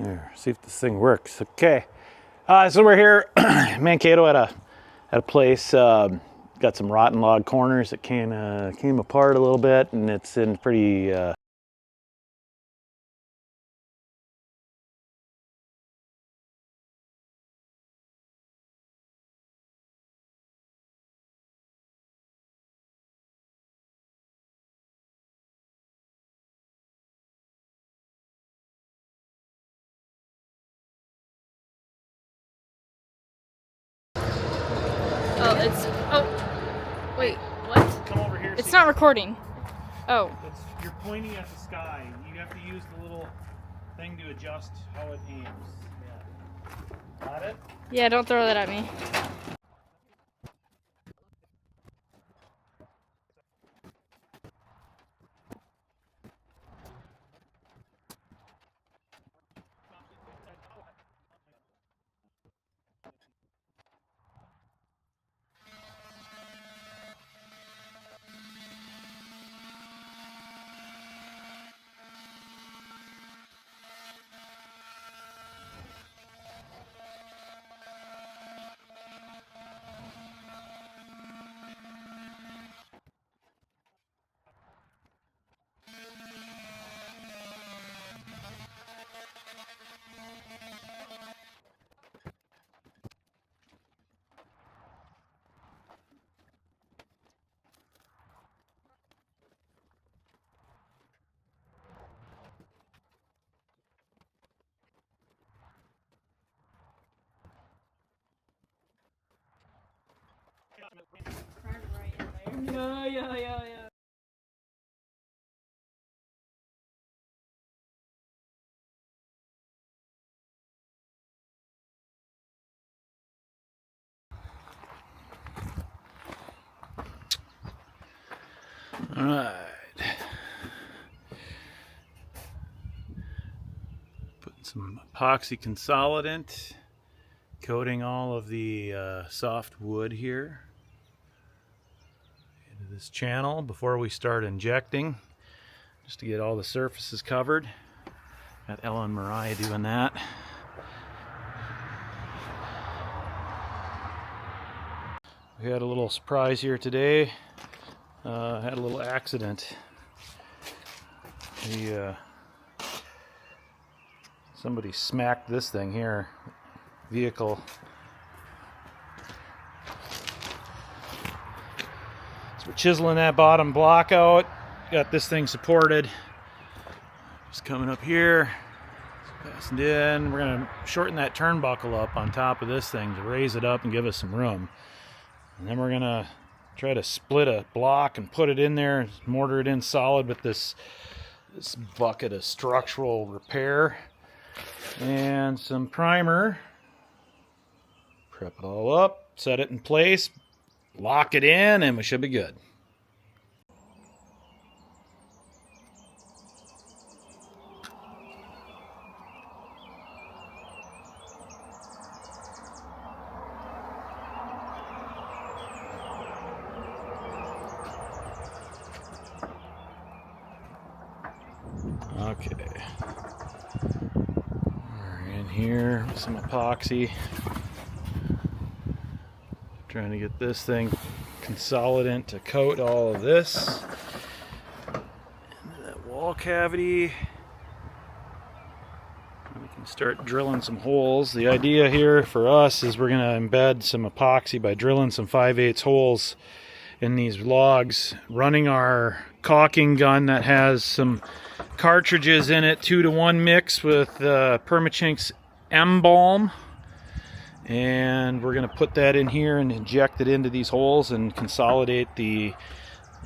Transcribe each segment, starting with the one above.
There, see if this thing works. Okay, so we're here, Mankato at a place. Got some rotten log corners that came apart a little bit, and it's in pretty. Wait, what? Come over here. It's not recording. Oh. You're pointing at the sky. You have to use the little thing to adjust how it aims. Yeah. Got it? Yeah, don't throw that at me. Yeah. All right. Putting some epoxy consolidant, coating all of the soft wood here into this channel before we start injecting, just to get all the surfaces covered. Got Ella and Mariah doing that. We had a little surprise here today. Had a little accident. Somebody smacked this thing here. Vehicle. So we're chiseling that bottom block out. Got this thing supported. Just coming up here. Passing in. We're going to shorten that turnbuckle up on top of this thing to raise it up and give us some room. And then we're going to try to split a block and put it in there, mortar it in solid with this bucket of structural repair and some primer. Prep it all up, set it in place, lock it in, and we should be good. Okay, we're in here with some epoxy, trying to get this thing consolidant to coat all of this into that wall cavity. We can start drilling some holes. The idea here for us is we're going to embed some epoxy by drilling some 5/8 holes in these logs, running our caulking gun that has some cartridges in it, 2-to-1 mix with Permachink's M-Balm, and we're going to put that in here and inject it into these holes and consolidate the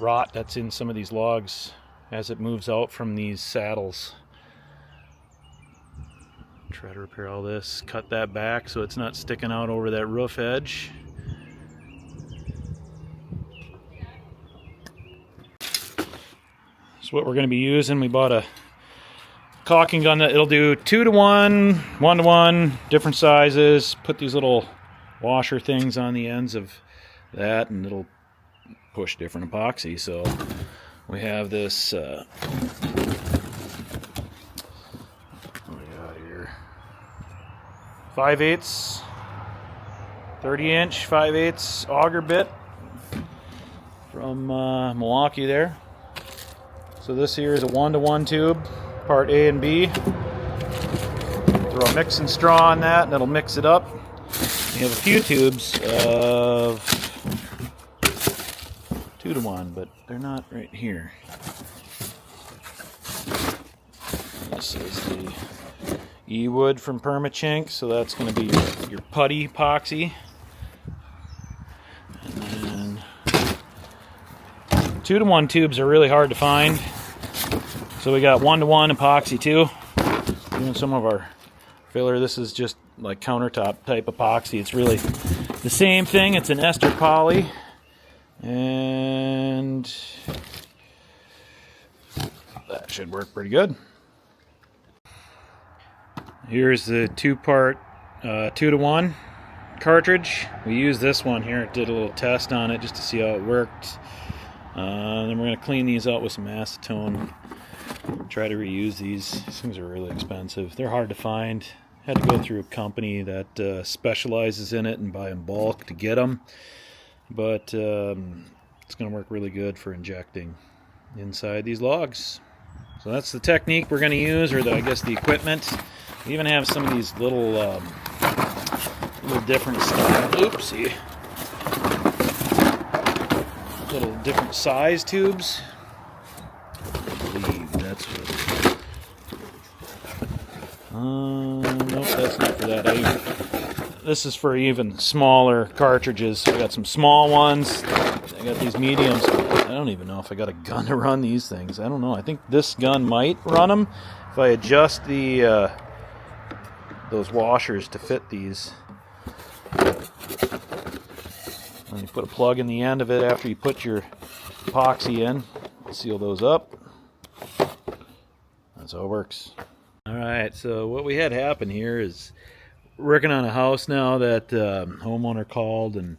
rot that's in some of these logs as it moves out from these saddles. Try to repair all this, cut that back so it's not sticking out over that roof edge. So what we're going to be using, we bought a caulking gun that it'll do 2-to-1, 1-to-1, different sizes. Put these little washer things on the ends of that and it'll push different epoxy. So we have this what do we got here? 5/8, 30-inch 5/8 auger bit from Milwaukee there. So this here is a 1-to-1 tube, part A and B. Throw a mixing straw on that and it'll mix it up. We have a few tubes of 2-to-1, but they're not right here. This is the E-wood from Permachink, so that's going to be your putty epoxy. And then 2-to-1 tubes are really hard to find, so we got 1-to-1 epoxy too. Doing some of our filler. This is just like countertop type epoxy. It's really the same thing. It's an ester poly, and that should work pretty good. Here's the 2-part 2-to-1 cartridge. We used this one here. Did a little test on it just to see how it worked. Then we're going to clean these out with some acetone. Try to reuse these. These things are really expensive. They're hard to find. Had to go through a company that specializes in it and buy in bulk to get them. But it's going to work really good for injecting inside these logs. So that's the technique we're going to use, or I guess the equipment. We even have some of these little different style. Oopsie. Little different size tubes. I believe that's what. Nope, that's not for that. This is for even smaller cartridges. I got some small ones. I got these mediums. I don't even know if I got a gun to run these things. I don't know. I think this gun might run them if I adjust the those washers to fit these. And you put a plug in the end of it after you put your epoxy in. Seal those up. That's how it works. Alright, so what we had happen here is working on a house now that homeowner called and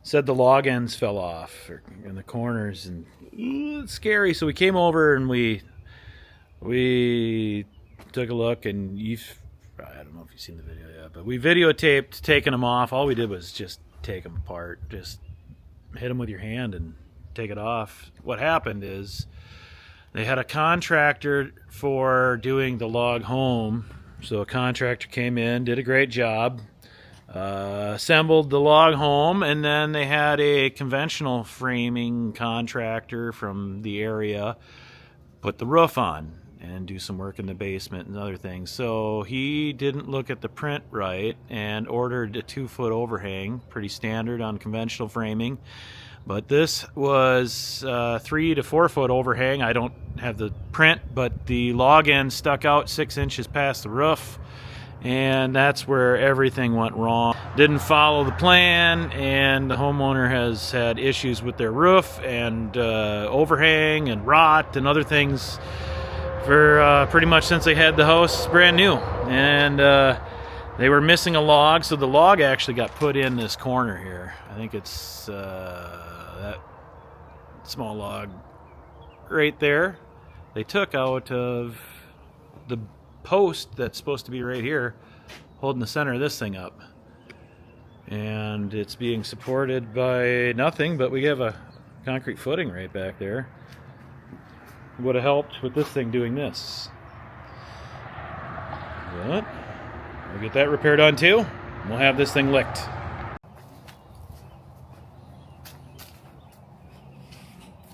said the log ends fell off in the corners, and it's scary. So we came over and we took a look, and I don't know if you've seen the video yet, but we videotaped taking them off. All we did was just take them apart, just hit them with your hand and take it off. What happened is they had a contractor for doing the log home. So a contractor came in, did a great job, assembled the log home, and then they had a conventional framing contractor from the area put the roof on and do some work in the basement and other things. So he didn't look at the print right and ordered a 2-foot overhang, pretty standard on conventional framing. But this was 3 to 4 foot overhang. I don't have the print, but the log end stuck out 6 inches past the roof, and that's where everything went wrong. Didn't follow the plan, and the homeowner has had issues with their roof and overhang and rot and other things for pretty much since they had the house brand new. And they were missing a log, so the log actually got put in this corner here. I think it's that small log right there. They took out of the post that's supposed to be right here, holding the center of this thing up. And it's being supported by nothing, but we have a concrete footing right back there. Would have helped with this thing doing this. But we'll get that repaired on too. We'll have this thing licked.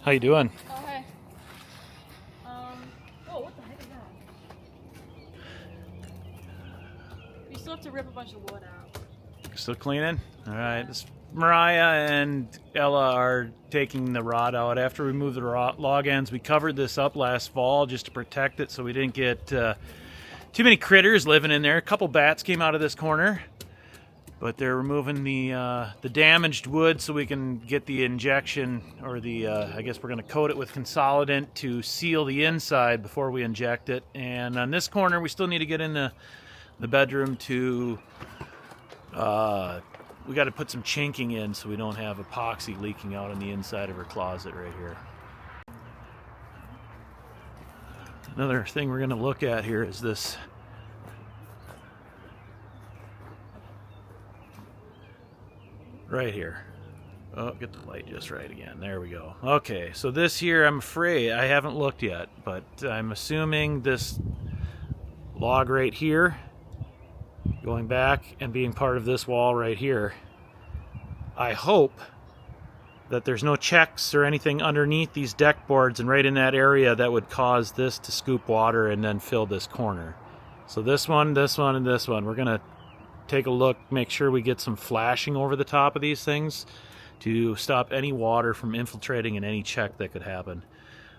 How you doing? Oh, hey. Oh, what the heck is that? You still have to rip a bunch of wood out. Still cleaning? Alright. Mariah and Ella are taking the rod out. After we moved the log ends, we covered this up last fall just to protect it so we didn't get too many critters living in there. A couple bats came out of this corner, but they're removing the damaged wood so we can get the injection, or the I guess we're going to coat it with consolidant to seal the inside before we inject it. And on this corner, we still need to get in the bedroom to we got to put some chinking in so we don't have epoxy leaking out on the inside of her closet right here. Another thing we're going to look at here is this right here. Oh, get the light just right again. There we go. Okay, so this here, I'm afraid, I haven't looked yet, but I'm assuming this log right here, going back and being part of this wall right here, I hope that there's no checks or anything underneath these deck boards and right in that area that would cause this to scoop water and then fill this corner. So this one, and this one, we're gonna take a look, make sure we get some flashing over the top of these things to stop any water from infiltrating in any check that could happen.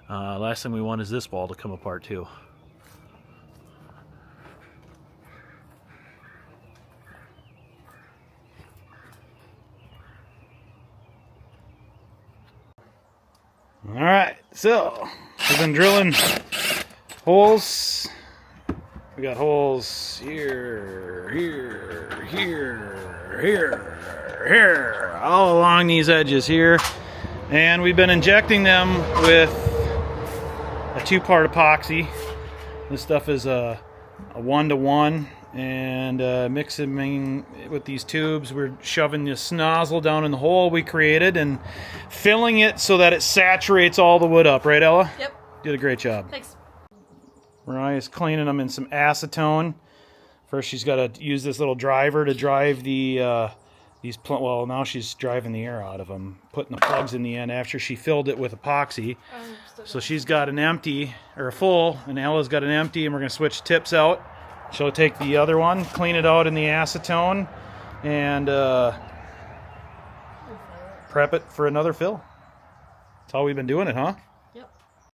Last thing we want is this wall to come apart too. All right, so we've been drilling holes. We got holes here, here, all along these edges here. And we've been injecting them with a 2-part epoxy. This stuff is a 1-to-1, and mixing with these tubes, we're shoving this nozzle down in the hole we created and filling it so that it saturates all the wood up. Right, Ella? Yep. Did a great job. Thanks. Mariah's cleaning them in some acetone. First, she's got to use this little driver to drive the well, now she's driving the air out of them, putting the plugs in the end after she filled it with epoxy. So she's got an empty, or a full, and Ella's got an empty, and we're going to switch tips out. She'll take the other one, clean it out in the acetone, and prep it for another fill. That's how we've been doing it, huh?